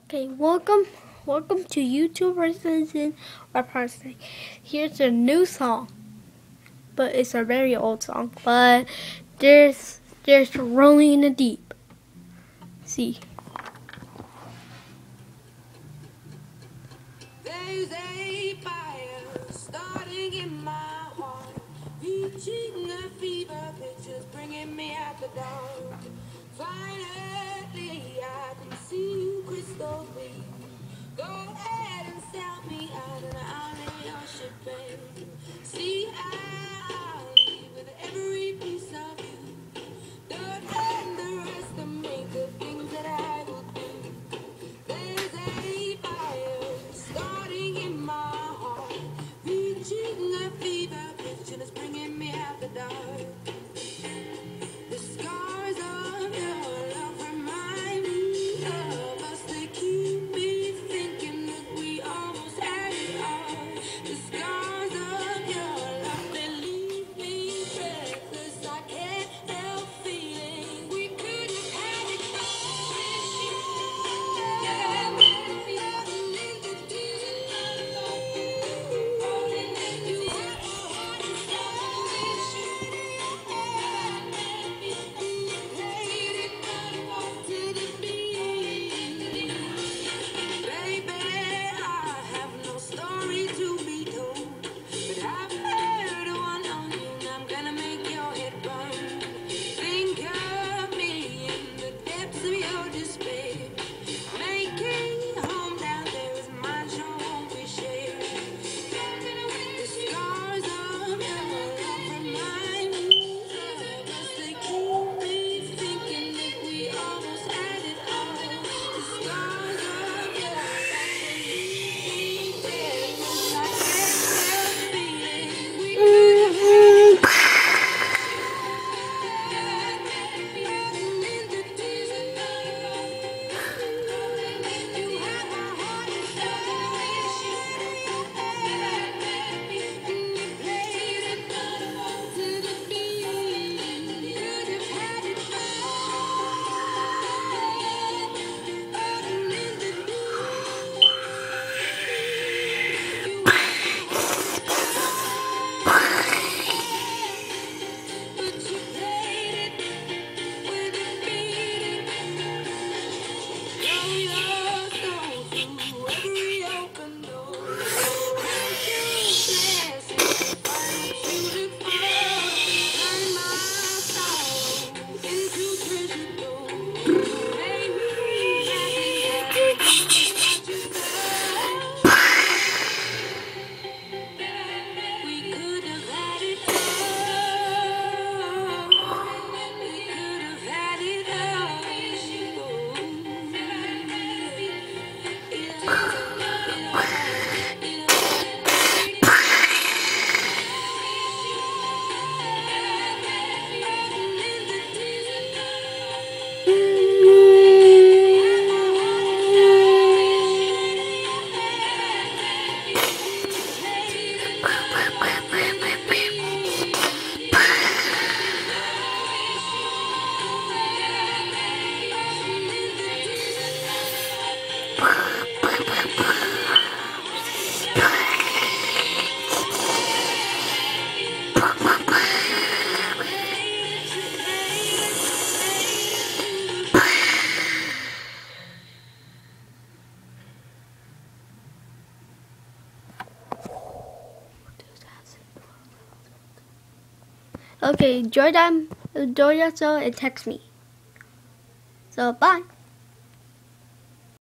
Okay, welcome to YouTube Person Rap Person. Here's a new song, but it's a very old song. But there's Rolling in the Deep. See. There's a fire starting in my heart, reaching a fever pitch, just bringing me out the dark. Finally, I can see you crystal clear. Go ahead and sell me out, and I'll lay your ship bare. See, I leave with every piece of you. Don't let the rest of make the things that I will do. There's a fire starting in my heart, reaching a fever pitch, and it's bringing me out the dark. The scars of your love remind me of us. They keep me thinking that we almost had it all. The scars of your love, they leave me breathless. I can't help feeling we could have had it all. Okay, enjoy that show and text me. So bye.